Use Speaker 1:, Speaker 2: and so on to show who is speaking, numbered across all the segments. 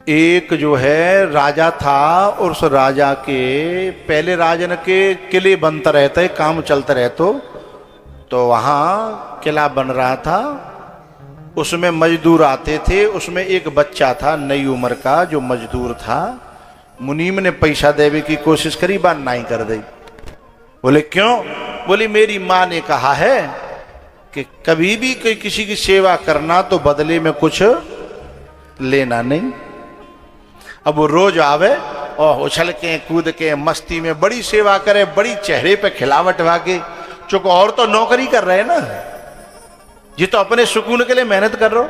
Speaker 1: एक जो है राजा था और उस राजा के पहले राजन के किले बनता रहते, काम चलता रहते, तो वहाँ किला बन रहा था, उसमें मजदूर आते थे। उसमें एक बच्चा था नई उम्र का जो मजदूर था। मुनीम ने पैसा देवे की कोशिश करी, बात नहीं कर दी। बोले क्यों? बोली मेरी माँ ने कहा है कि कभी भी कोई किसी की सेवा करना तो बदले में कुछ लेना नहीं। अब वो रोज आवे और उछल के कूद के मस्ती में बड़ी सेवा करे, बड़ी चेहरे पे खिलावट वाके, चूंकि और तो नौकरी कर रहे हैं ना, ये तो अपने सुकून के लिए मेहनत कर रहे हो।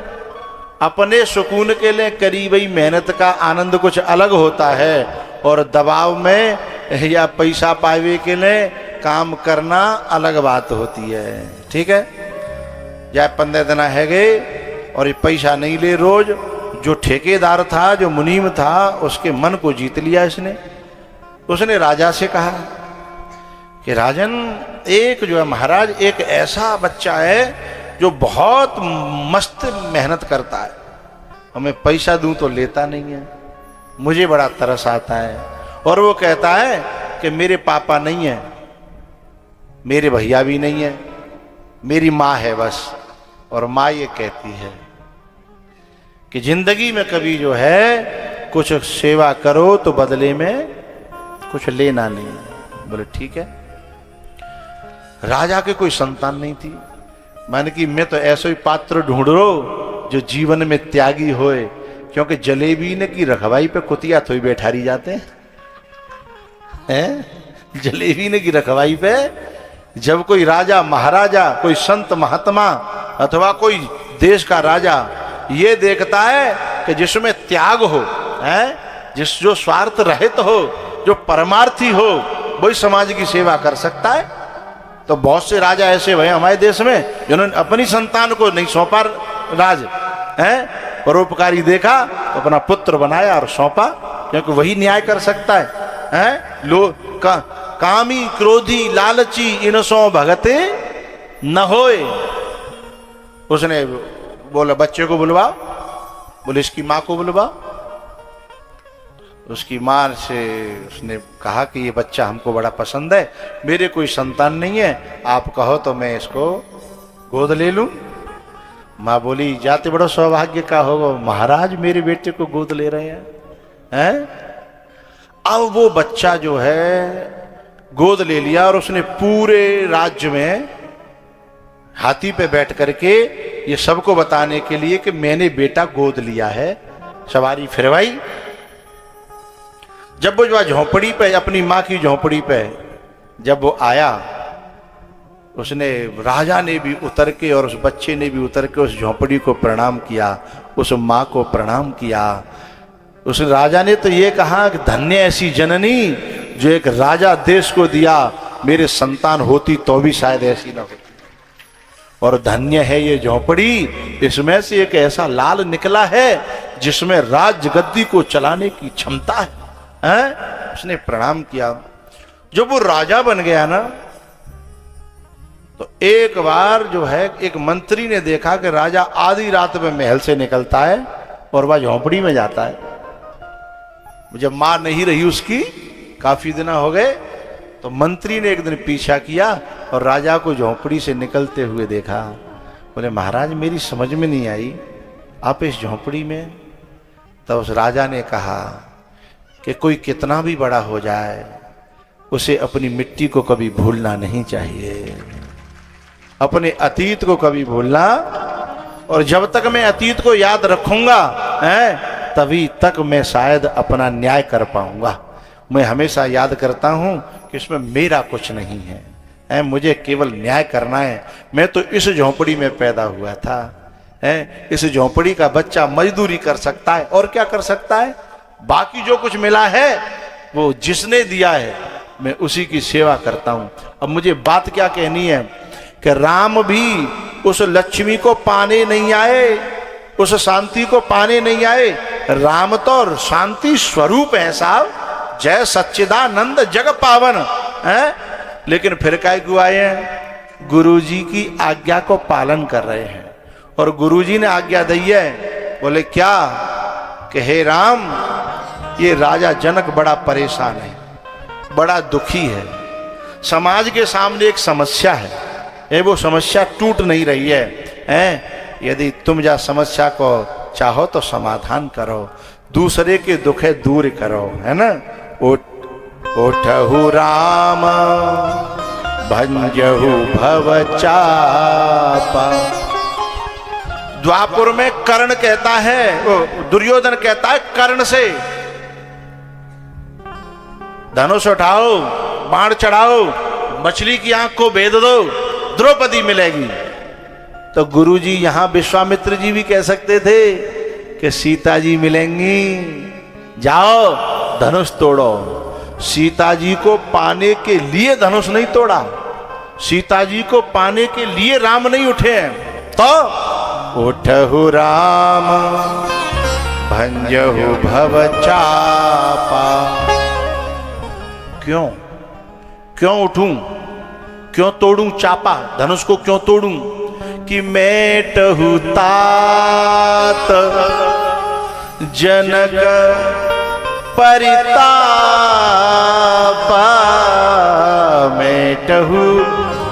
Speaker 1: अपने सुकून के लिए करी हुई मेहनत का आनंद कुछ अलग होता है, और दबाव में या पैसा पावे के लिए काम करना अलग बात होती है। ठीक है, या 15 दिन है गए और ये पैसा नहीं ले रोज। जो ठेकेदार था, जो मुनीम था, उसके मन को जीत लिया इसने। उसने राजा से कहा कि राजन, एक जो है महाराज, एक ऐसा बच्चा है जो बहुत मस्त मेहनत करता है, और मैं पैसा दूं तो लेता नहीं है, मुझे बड़ा तरस आता है। और वो कहता है कि मेरे पापा नहीं है, मेरे भैया भी नहीं है, मेरी माँ है बस। और माँ ये कहती है कि जिंदगी में कभी जो है कुछ सेवा करो तो बदले में कुछ लेना नहीं। बोले ठीक है। राजा के कोई संतान नहीं थी। मैंने कि मैं तो ऐसा ही पात्र ढूंढ रो जो जीवन में त्यागी होए, क्योंकि जलेबी ने की रखवाई पे कुतिया थोड़ी बैठारी जाते हैं। जलेबी ने की रखवाई पे जब कोई राजा महाराजा, कोई संत महात्मा अथवा कोई देश का राजा ये देखता है कि जिसमें त्याग हो, जिस जो स्वार्थ रहित हो, जो परमार्थी हो, वही समाज की सेवा कर सकता है। तो बहुत से राजा ऐसे हुए हमारे देश में जिन्होंने अपनी संतान को नहीं सौंपा राज, परोपकारी देखा तो अपना पुत्र बनाया और सौंपा, क्योंकि वही न्याय कर सकता है। लोग कामी क्रोधी लालची इनसों भगते न होए। उसने बोला बच्चे को बुलवा, बोले इसकी माँ को बुलवा। उसकी माँ से उसने कहा कि ये बच्चा हमको बड़ा पसंद है, मेरे कोई संतान नहीं है, आप कहो तो मैं इसको गोद ले लूं। माँ बोली जाते बड़ा सौभाग्य का होगा, महाराज मेरे बेटे को गोद ले रहे हैं। अब वो बच्चा जो है गोद ले लिया और उसने पूरे राज्य में हाथी पे बैठ करके ये सबको बताने के लिए कि मैंने बेटा गोद लिया है, सवारी फिरवाई। जब वो जो झोंपड़ी पे, अपनी माँ की झोंपड़ी पे जब वो आया, उसने, राजा ने भी उतर के और उस बच्चे ने भी उतर के उस झोंपड़ी को प्रणाम किया, उस माँ को प्रणाम किया। उस राजा ने तो ये कहा कि धन्य ऐसी जननी जो एक राजा देश को दिया, मेरे संतान होती तो भी शायद ऐसी ना होती। और धन्य है ये झोंपड़ी, इसमें से एक ऐसा लाल निकला है जिसमें राज गद्दी को चलाने की क्षमता है। उसने प्रणाम किया। जब वो राजा बन गया ना, तो एक बार जो है एक मंत्री ने देखा कि राजा आधी रात में महल से निकलता है और वह झोंपड़ी में जाता है। जब मां नहीं रही उसकी, काफी दिन हो गए, तो मंत्री ने एक दिन पीछा किया और राजा को झोंपड़ी से निकलते हुए देखा। बोले महाराज मेरी समझ में नहीं आई, आप इस झोंपड़ी में। तो उस राजा ने कहा कि कोई कितना भी बड़ा हो जाए, उसे अपनी मिट्टी को कभी भूलना नहीं चाहिए, अपने अतीत को कभी भूलना। और जब तक मैं अतीत को याद रखूंगा तभी तक मैं शायद अपना न्याय कर पाऊंगा। मैं हमेशा याद करता हूं कि इसमें मेरा कुछ नहीं है, मुझे केवल न्याय करना है। मैं तो इस झोंपड़ी में पैदा हुआ था, इस झोंपड़ी का बच्चा मजदूरी कर सकता है और क्या कर सकता है। बाकी जो कुछ मिला है वो जिसने दिया है, मैं उसी की सेवा करता हूं। अब मुझे बात क्या कहनी है कि राम भी उस लक्ष्मी को पाने नहीं आए, उस शांति को पाने नहीं आए। राम तो शांति स्वरूप है साहब, जय सच्चिदानंद जग पावन है। लेकिन फिर काय क्यों आए हैं? गुरुजी की आज्ञा को पालन कर रहे हैं। और गुरुजी ने आज्ञा दी है, बोले क्या कि हे राम, ये राजा जनक बड़ा परेशान है, बड़ा दुखी है, समाज के सामने एक समस्या है, वो समस्या टूट नहीं रही है। यदि तुम जा समस्या को चाहो तो समाधान करो, दूसरे के दुख है दूर करो, है ना। उठहु राम भंजहु भव चापा। द्वापुर में कर्ण कहता है, दुर्योधन कहता है कर्ण से, धनुष उठाओ, बाण चढ़ाओ, मछली की आंख को भेद दो, द्रौपदी मिलेगी। तो गुरुजी यहां विश्वामित्र जी भी कह सकते थे कि सीता जी मिलेंगी, जाओ धनुष तोड़ो। सीता जी को पाने के लिए धनुष नहीं तोड़ा, सीता जी को पाने के लिए राम नहीं उठे हैं। तो उठहु राम भंजहु भव चापा। क्यों क्यों उठूं, क्यों तोड़ूं चापा, धनुष को क्यों तोड़ूं? कि मेटहु तात जनक परिताप, मेटहु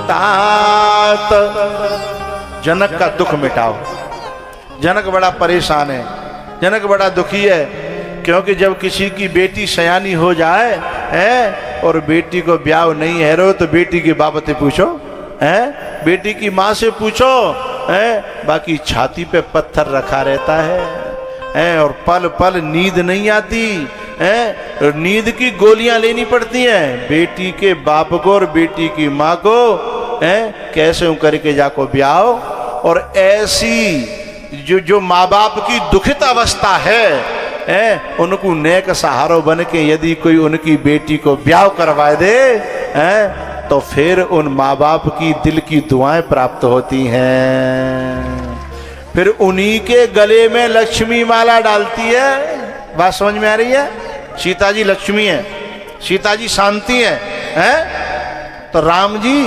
Speaker 1: तात, जनक का दुख मिटाओ। जनक बड़ा परेशान है, जनक बड़ा दुखी है, क्योंकि जब किसी की बेटी सयानी हो जाए है और बेटी को ब्याह नहीं है रो, तो बेटी की बाबतें पूछो, है बेटी की माँ से पूछो, है बाकी छाती पे पत्थर रखा रहता है और पल पल नींद नहीं आती है, नींद की गोलियां लेनी पड़ती हैं। बेटी के बाप को और बेटी की माँ को है कैसे करके जाको ब्याह। और ऐसी जो माँ बाप की दुखित अवस्था है उनको नेक सहारो बन के यदि कोई उनकी बेटी को ब्याह करवा दे तो फिर उन माँ बाप की दिल की दुआएं प्राप्त होती हैं। फिर उन्हीं के गले में लक्ष्मी माला डालती है। बात समझ में आ रही है? सीता जी लक्ष्मी है, सीता जी शांति है? तो राम जी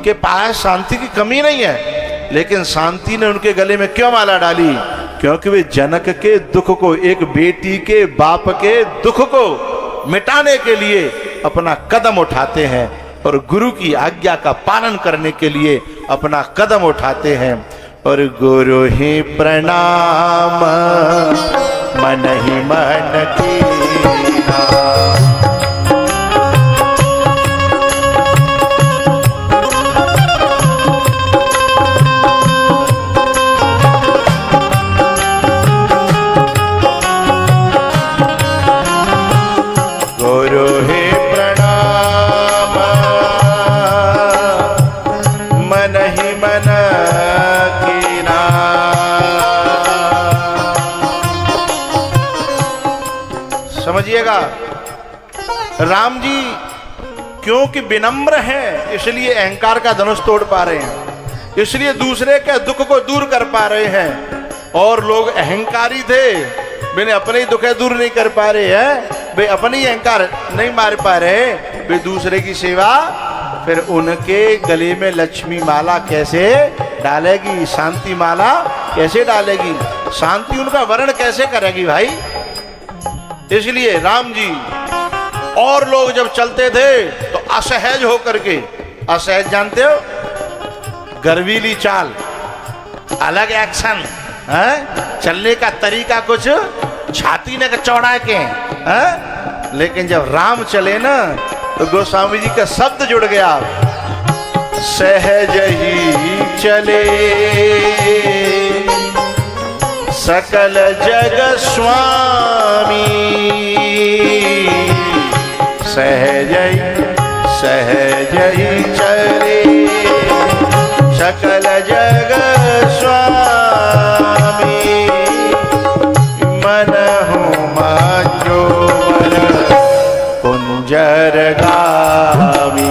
Speaker 1: के पास शांति की कमी नहीं है, लेकिन शांति ने उनके गले में क्यों माला डाली? क्योंकि वे जनक के दुख को, एक बेटी के बाप के दुख को मिटाने के लिए अपना कदम उठाते हैं और गुरु की आज्ञा का पालन करने के लिए अपना कदम उठाते हैं। और गुरु ही प्रणाम मन ही मन कीना। गुरु ही प्रणाम मन ही मन कीना। समझिएगा, राम जी क्योंकि विनम्र हैं इसलिए अहंकार का धनुष तोड़ पा रहे हैं, इसलिए दूसरे के दुख को दूर कर पा रहे हैं। और लोग अहंकारी थे, वे अपने ही दुख दूर नहीं कर पा रहे हैं, वे अपने ही अहंकार नहीं मार पा रहे, वे दूसरे की सेवा। फिर उनके गले में लक्ष्मी माला कैसे डालेगी, शांति माला कैसे डालेगी, शांति उनका वर्ण कैसे करेगी भाई? इसलिए राम जी और लोग जब चलते थे तो असहज होकर के, असहज जानते हो, गर्वीली चाल, अलग एक्शन है, चलने का तरीका कुछ छाती ने चौड़ा के है। लेकिन जब राम चले ना तो गोस्वामी जी का शब्द जुड़ गया, सहज ही चले सकल जग स्वामी। सहज ही चले सकल जग स्वामी। मन हो मांझो कुंजर गामी।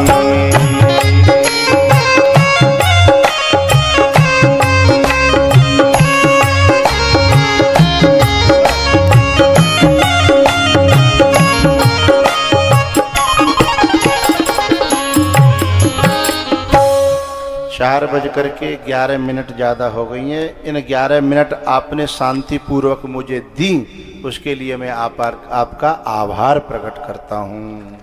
Speaker 1: 4:11 ज़्यादा हो गई हैं। इन 11 मिनट आपने शांतिपूर्वक मुझे दी, उसके लिए मैं आपका आभार प्रकट करता हूँ।